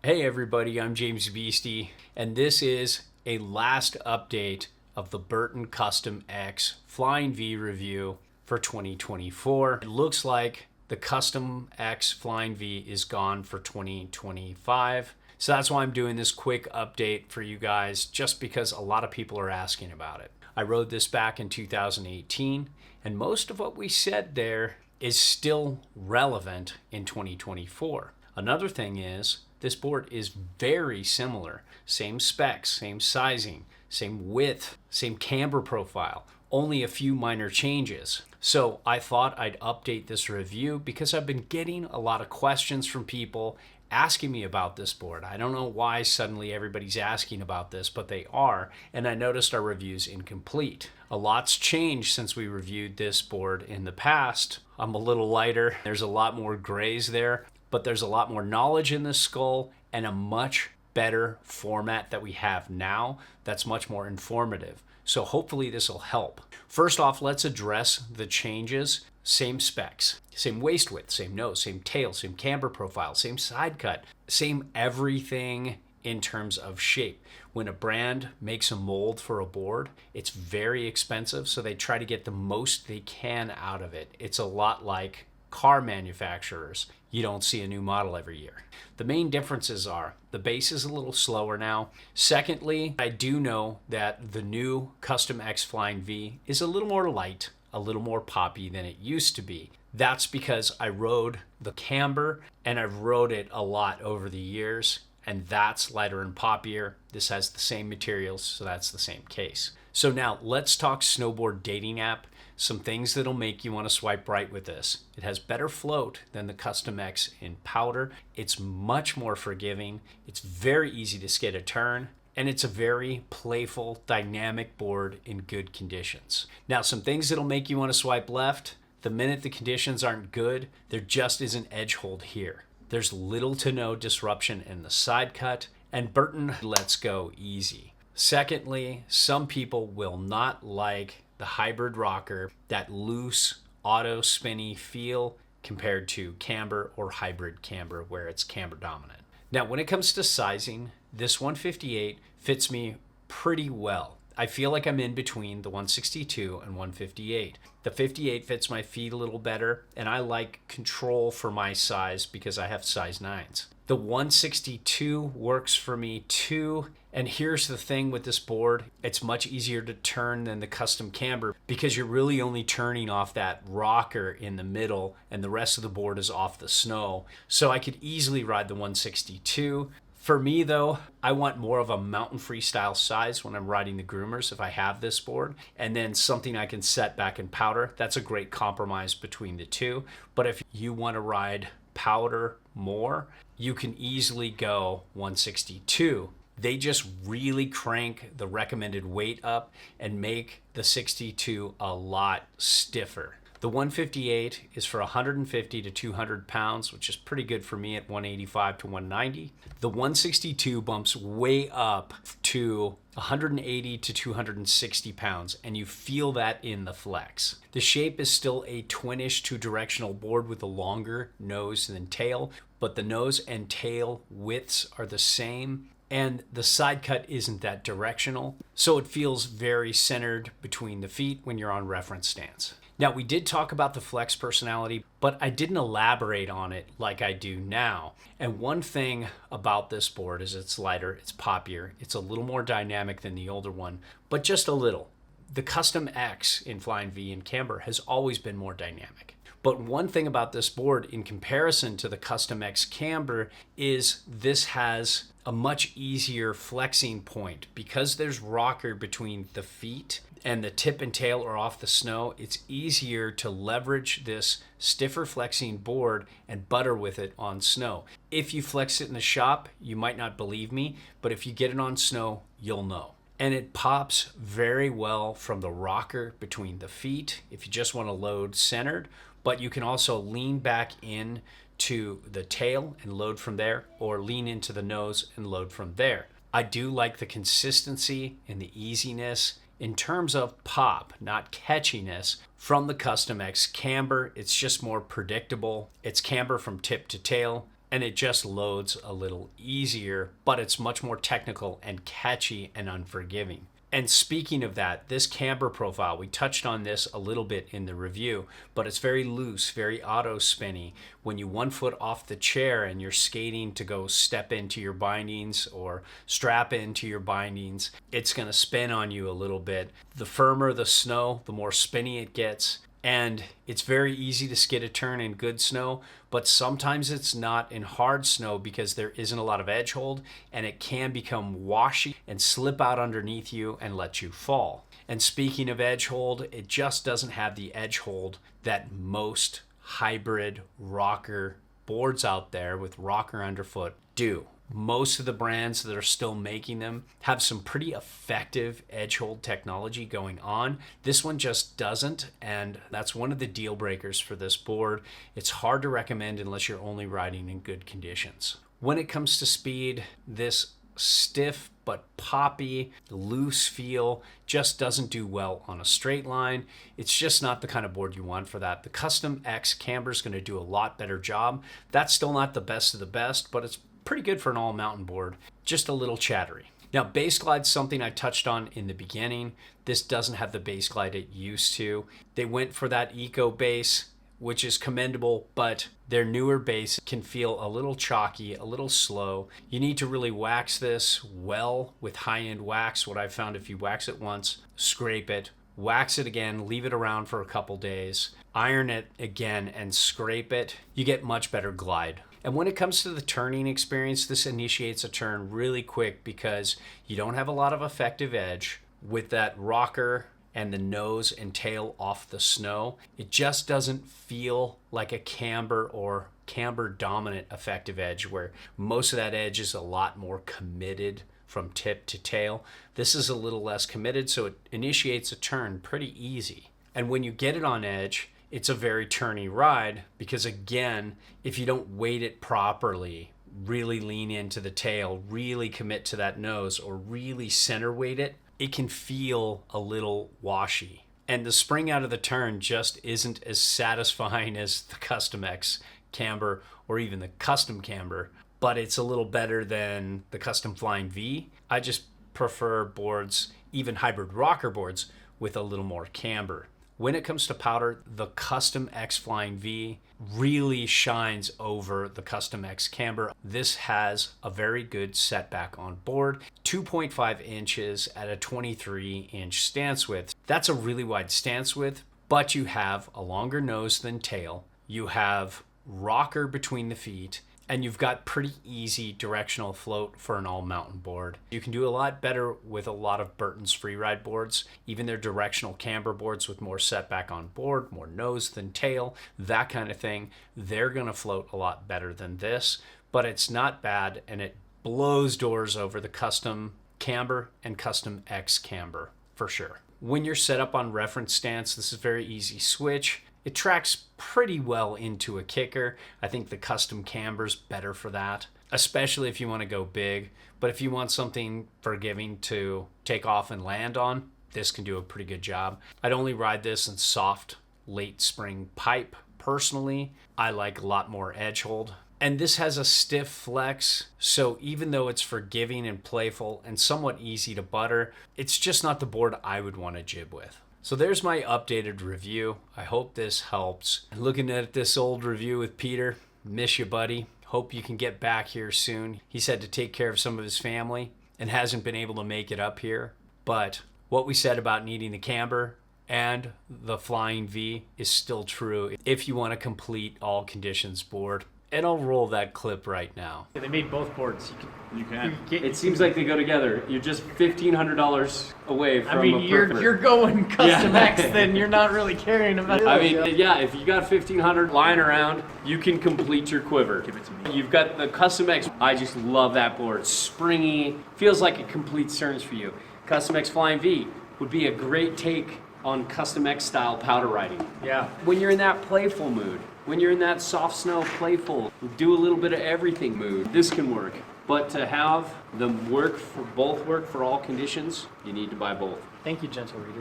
Hey everybody, I'm James Beastie, and this is a last update of the Burton Custom X Flying V review for 2024. It looks like the Custom X Flying V is gone for 2025. So that's why I'm doing this quick update for you guys, just because a lot of people are asking about it. I rode this back in 2018, and most of what we said there is still relevant in 2024. Another thing is, this board is very similar. Same specs, same sizing, same width, same camber profile, only a few minor changes. So I thought I'd update this review because I've been getting a lot of questions from people asking me about this board. I don't know why suddenly everybody's asking about this, but they are, and I noticed our review's incomplete. A lot's changed since we reviewed this board in the past. I'm a little lighter. There's a lot more grays there, but there's a lot more knowledge in this skull and a much better format that we have now that's much more informative. So hopefully this will help. First off, let's address the changes. Same specs, same waist width, same nose, same tail, same camber profile, same side cut, same everything in terms of shape. When a brand makes a mold for a board, it's very expensive, so they try to get the most they can out of it. It's a lot like car manufacturers. You don't see a new model every year. The main differences are the base is a little slower now. Secondly, I do know that the new Custom X Flying V is a little more light, a little more poppy than it used to be. That's because I rode the Camber and I've rode it a lot over the years, and that's lighter and poppier. This has the same materials, so that's the same case. So now let's talk snowboard dating app. Some things that'll make you want to swipe right with this. It has better float than the Custom X in powder. It's much more forgiving. It's very easy to skid a turn, and it's a very playful, dynamic board in good conditions. Now, some things that'll make you want to swipe left. The minute the conditions aren't good, there just isn't edge hold here. There's little to no disruption in the side cut, and Burton lets go easy. Secondly, some people will not like the hybrid rocker, that loose, auto spinny feel compared to camber or hybrid camber where it's camber dominant. Now, when it comes to sizing, this 158 fits me pretty well. I feel like I'm in between the 162 and 158. The 58 fits my feet a little better, and I like control for my size because I have size 9s. The 162 works for me too. And here's the thing with this board, it's much easier to turn than the custom camber because you're really only turning off that rocker in the middle and the rest of the board is off the snow. So I could easily ride the 162. For me though, I want more of a mountain freestyle size when I'm riding the groomers if I have this board, and then something I can set back in powder. That's a great compromise between the two. But if you want to ride powder more, you can easily go 162. They just really crank the recommended weight up and make the 62 a lot stiffer. The 158 is for 150 to 200 pounds, which is pretty good for me at 185 to 190. The 162 bumps way up to 180 to 260 pounds, and you feel that in the flex. The shape is still a twinish two-directional board with a longer nose than tail, but the nose and tail widths are the same, and the side cut isn't that directional, so it feels very centered between the feet when you're on reference stance. Now, we did talk about the flex personality, but I didn't elaborate on it like I do now. And one thing about this board is it's lighter, it's poppier, it's a little more dynamic than the older one, but just a little. The Custom X in Flying V and Camber has always been more dynamic. But one thing about this board in comparison to the Custom X Camber is this has a much easier flexing point. Because there's rocker between the feet and the tip and tail are off the snow, it's easier to leverage this stiffer flexing board and butter with it on snow. If you flex it in the shop, you might not believe me, but if you get it on snow, you'll know. And it pops very well from the rocker between the feet if you just want to load centered, but you can also lean back in to the tail and load from there, or lean into the nose and load from there. I do like the consistency and the easiness in terms of pop, not catchiness, from the Custom X Camber. It's just more predictable. It's camber from tip to tail. and it just loads a little easier, but it's much more technical and catchy and unforgiving. And speaking of that, this camber profile, we touched on this a little bit in the review, but it's very loose, very auto spinny. When you 1 foot off the chair and you're skating to go step into your bindings or strap into your bindings, it's going to spin on you a little bit. The firmer the snow, the more spinny it gets. And it's very easy to skid a turn in good snow, but sometimes it's not in hard snow because there isn't a lot of edge hold, and it can become washy and slip out underneath you and let you fall. And speaking of edge hold, it just doesn't have the edge hold that most hybrid rocker boards out there with rocker underfoot do. Most of the brands that are still making them have some pretty effective edge hold technology going on. This one just doesn't, and that's one of the deal breakers for this board. It's hard to recommend unless you're only riding in good conditions. When it comes to speed, this stiff but poppy, loose feel just doesn't do well on a straight line. It's just not the kind of board you want for that. The Custom X Camber is going to do a lot better job. That's still not the best of the best, but it's pretty good for an all mountain board, just a little chattery. Now, base glide's something I touched on in the beginning. This doesn't have the base glide it used to. They went for that eco base, which is commendable, but their newer base can feel a little chalky, a little slow. You need to really wax this well with high-end wax. What I've found, if you wax it once, scrape it, wax it again, leave it around for a couple days, iron it again and scrape it, you get much better glide. And when it comes to the turning experience, this initiates a turn really quick because you don't have a lot of effective edge with that rocker and the nose and tail off the snow. It just doesn't feel like a camber or camber dominant effective edge where most of that edge is a lot more committed from tip to tail. This is a little less committed, so it initiates a turn pretty easy. And when you get it on edge, it's a very turny ride because, again, if you don't weight it properly, really lean into the tail, really commit to that nose, or really center weight it, it can feel a little washy. And the spring out of the turn just isn't as satisfying as the Custom X Camber or even the Custom Camber, but it's a little better than the Custom Flying V. I just prefer boards, even hybrid rocker boards, with a little more camber. When it comes to powder, the Custom X Flying V really shines over the Custom X Camber. This has a very good setback on board, 2.5 inches at a 23-inch stance width. That's a really wide stance width, but you have a longer nose than tail. You have rocker between the feet, and you've got pretty easy directional float for an all-mountain board. You can do a lot better with a lot of Burton's freeride boards, even their directional camber boards with more setback on board, more nose than tail, that kind of thing. They're gonna float a lot better than this, but it's not bad, and it blows doors over the Custom Camber and Custom X Camber for sure. When you're set up on reference stance, this is a very easy switch. It tracks pretty well into a kicker. I think the Custom Camber's better for that, especially if you want to go big. But if you want something forgiving to take off and land on, this can do a pretty good job. I'd only ride this in soft late spring pipe. Personally, I like a lot more edge hold. And this has a stiff flex, so even though it's forgiving and playful and somewhat easy to butter, it's just not the board I would want to jib with. So there's my updated review. I hope this helps. Looking at this old review with Peter, miss you, buddy. Hope you can get back here soon. He's had to take care of some of his family and hasn't been able to make it up here. But what we said about needing the camber and the Flying V is still true if you want a complete all conditions board. And I'll roll that clip right now. They made both boards. You can. It seems like they go together. You're just $1,500 away from you're going Custom X, then you're not really caring about it. I mean, yeah, if you got $1,500 lying around, you can complete your quiver. Give it to me. You've got the Custom X. I just love that board. Springy, feels like it completes turns for you. Custom X Flying V would be a great take on Custom X style powder riding. Yeah. When you're in that playful mood, when you're in that soft snow playful, do a little bit of everything mood, this can work. But to have them work for all conditions, you need to buy both. Thank you, gentle readers.